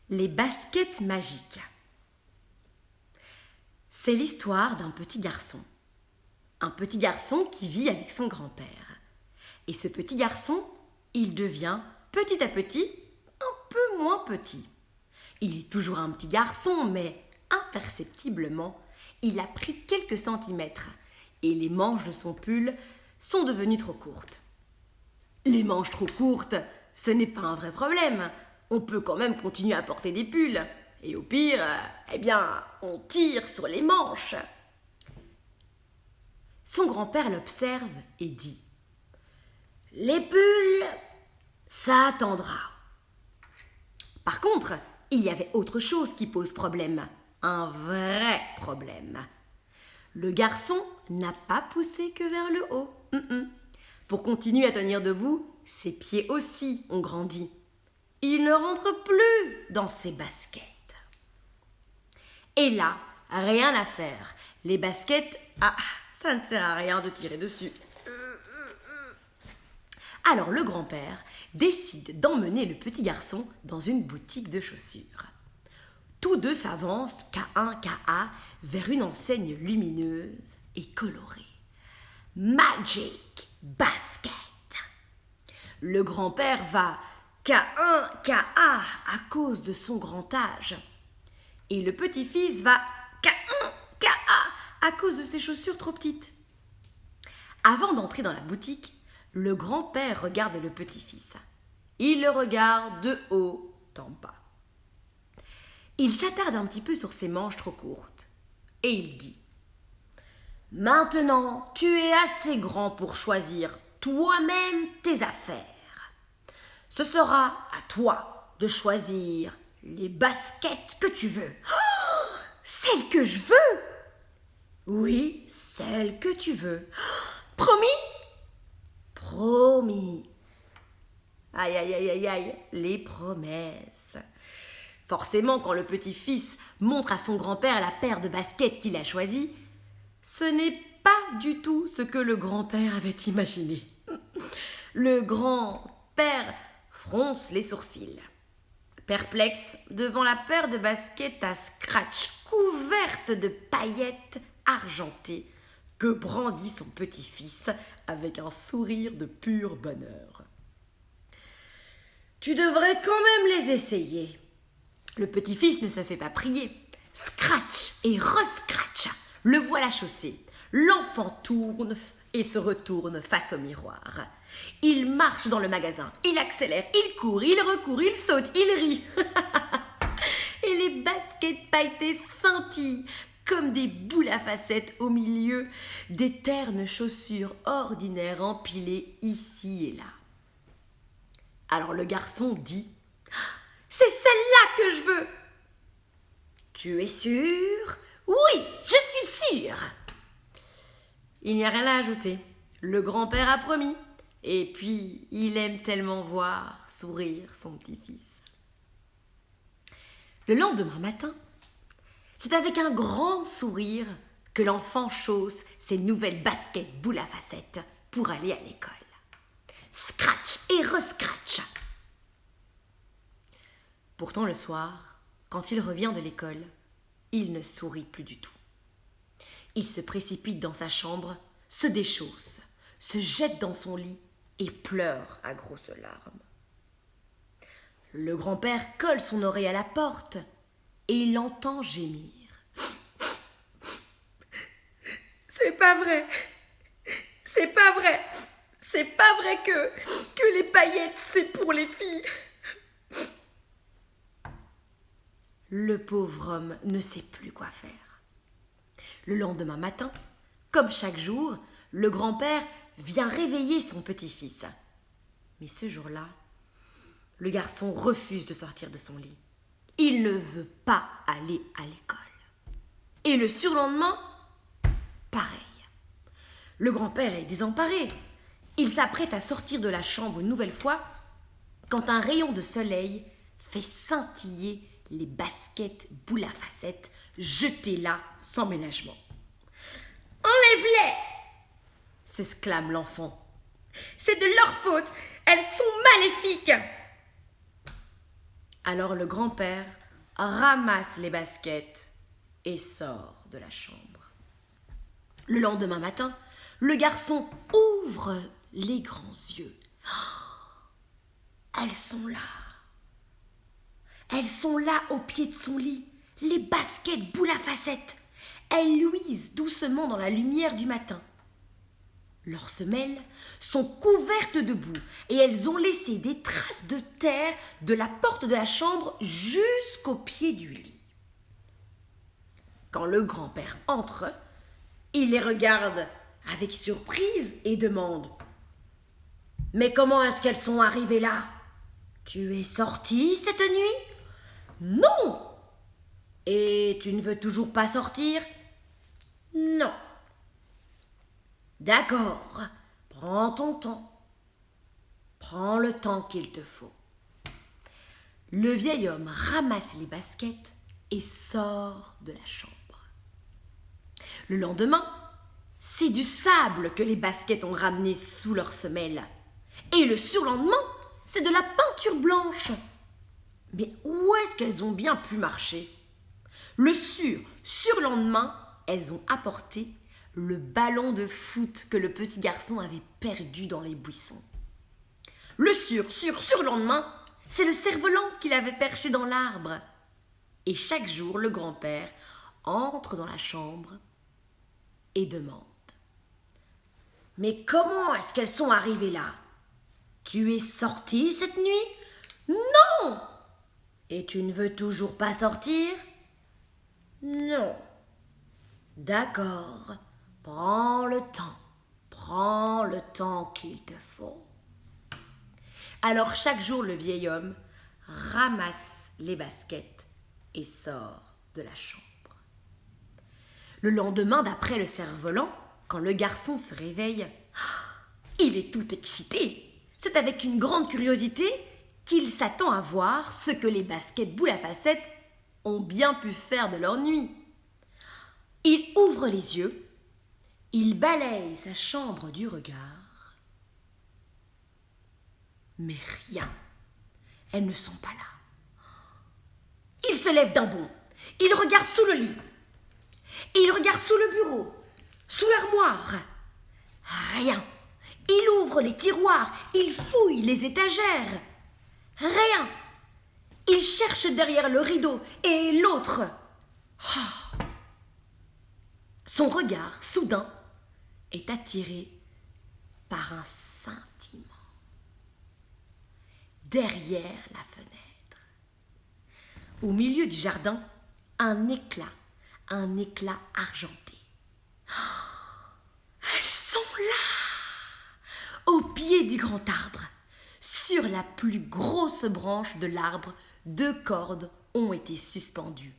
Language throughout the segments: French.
Les baskets magiques. C'est l'histoire d'un petit garçon. Un petit garçon qui vit avec son grand-père. Et ce petit garçon, il devient petit à petit un peu moins petit. Il est toujours un petit garçon, mais imperceptiblement, il a pris quelques centimètres et les manches de son pull sont devenues trop courtes. Les manches trop courtes, ce n'est pas un vrai problème. On peut quand même continuer à porter des pulls. Et au pire, on tire sur les manches. Son grand-père l'observe et dit « Les pulls, ça attendra. » Par contre, il y avait autre chose qui pose problème. Un vrai problème. Le garçon n'a pas poussé que vers le haut. Pour continuer à tenir debout, ses pieds aussi ont grandi. Il ne rentre plus dans ses baskets. Et là, rien à faire. Les baskets, ça ne sert à rien de tirer dessus. Alors le grand-père décide d'emmener le petit garçon dans une boutique de chaussures. Tous deux s'avancent qu'à vers une enseigne lumineuse et colorée. Magic Basket. Le grand-père va qu'à à cause de son grand âge. Et le petit-fils va qu'à à cause de ses chaussures trop petites. Avant d'entrer dans la boutique, le grand-père regarde le petit-fils. Il le regarde de haut en bas. Il s'attarde un petit peu sur ses manches trop courtes. Et il dit « Maintenant, tu es assez grand pour choisir toi-même tes affaires. Ce sera à toi de choisir les baskets que tu veux. » Oh, celles que je veux? Oui, celles que tu veux. Oh, promis? Promis. Aïe, les promesses. Forcément, quand le petit-fils montre à son grand-père la paire de baskets qu'il a choisie, ce n'est pas du tout ce que le grand-père avait imaginé. Le grand-père fronce les sourcils, perplexe devant la paire de baskets à scratch couverte de paillettes argentées que brandit son petit-fils avec un sourire de pur bonheur. « Tu devrais quand même les essayer. » Le petit-fils ne se fait pas prier. Scratch et rescratch, le voilà chaussé. L'enfant tourne et se retourne face au miroir. Il marche dans le magasin, il accélère, il court, il recourt, il saute, il rit. Et les baskets pailletées scintillent comme des boules à facettes au milieu des ternes chaussures ordinaires empilées ici et là. Alors le garçon dit « C'est celle-là que je veux !»« Tu es sûr ?»« Oui, je suis sûr !» Il n'y a rien à ajouter. Le grand-père a promis. Et puis, il aime tellement voir sourire son petit-fils. Le lendemain matin, c'est avec un grand sourire que l'enfant chausse ses nouvelles baskets boules à facettes pour aller à l'école. Scratch et rescratch. Pourtant, le soir, quand il revient de l'école, il ne sourit plus du tout. Il se précipite dans sa chambre, se déchausse, se jette dans son lit et pleure à grosses larmes. Le grand-père colle son oreille à la porte et il l'entend gémir. « C'est pas vrai, c'est pas vrai, c'est pas vrai que les paillettes, c'est pour les filles. » Le pauvre homme ne sait plus quoi faire. Le lendemain matin, comme chaque jour, le grand-père vient réveiller son petit-fils. Mais ce jour-là, le garçon refuse de sortir de son lit. Il ne veut pas aller à l'école. Et le surlendemain, pareil. Le grand-père est désemparé. Il s'apprête à sortir de la chambre une nouvelle fois quand un rayon de soleil fait scintiller les baskets boules à facettes jetées là sans ménagement. « Enlève-les !» s'exclame l'enfant. « C'est de leur faute, elles sont maléfiques !» Alors le grand-père ramasse les baskets et sort de la chambre. Le lendemain matin, le garçon ouvre les grands yeux. Elles sont là. Elles sont là au pied de son lit, les baskets boule à facettes. Elles luisent doucement dans la lumière du matin. Leurs semelles sont couvertes de boue et elles ont laissé des traces de terre de la porte de la chambre jusqu'au pied du lit. Quand le grand-père entre, il les regarde avec surprise et demande « Mais comment est-ce qu'elles sont arrivées là? Tu es sortie cette nuit? Non! Et tu ne veux toujours pas sortir? Non. D'accord, prends ton temps. Prends le temps qu'il te faut. » Le vieil homme ramasse les baskets et sort de la chambre. Le lendemain, c'est du sable que les baskets ont ramené sous leurs semelles. Et le surlendemain, c'est de la peinture blanche. Mais où est-ce qu'elles ont bien pu marcher? Le surlendemain, elles ont apporté le ballon de foot que le petit garçon avait perdu dans les buissons. Le surlendemain, c'est le cerf-volant qu'il avait perché dans l'arbre. Et chaque jour, le grand-père entre dans la chambre et demande « Mais comment est-ce qu'elles sont arrivées là? Tu es sortie cette nuit? Non! Et tu ne veux toujours pas sortir? Non. D'accord, prends le temps qu'il te faut. » Alors chaque jour, le vieil homme ramasse les baskets et sort de la chambre. Le lendemain, d'après le cerf-volant, quand le garçon se réveille, il est tout excité. C'est avec une grande curiosité qu'il s'attend à voir ce que les baskets boules à facettes ont bien pu faire de leur nuit. Il ouvre les yeux, il balaye sa chambre du regard, mais rien, elles ne sont pas là. Il se lève d'un bond, il regarde sous le lit, il regarde sous le bureau, sous l'armoire, rien. Il ouvre les tiroirs, il fouille les étagères, rien. Il cherche derrière le rideau et l'autre. Son regard, soudain, est attiré par un scintillement. Derrière la fenêtre, au milieu du jardin, un éclat argenté. Elles sont là, au pied du grand arbre. Sur la plus grosse branche de l'arbre, 2 cordes ont été suspendues.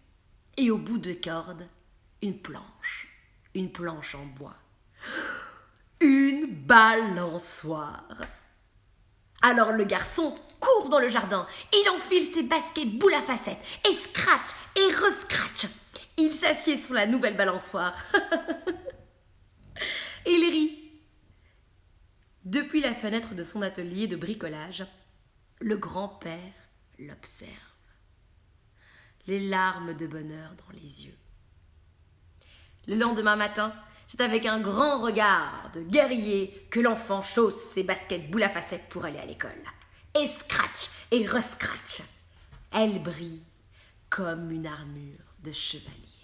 Et au bout de cordes, une planche en bois. Une balançoire. Alors le garçon court dans le jardin, il enfile ses baskets boules à facettes et scratch et rescratch. Il s'assied sur la nouvelle balançoire. Il rit. Depuis la fenêtre de son atelier de bricolage, le grand-père l'observe. Les larmes de bonheur dans les yeux. Le lendemain matin, c'est avec un grand regard de guerrier que l'enfant chausse ses baskets boules à facettes pour aller à l'école. Et scratch et rescratch. Elle brille comme une armure de chevalier.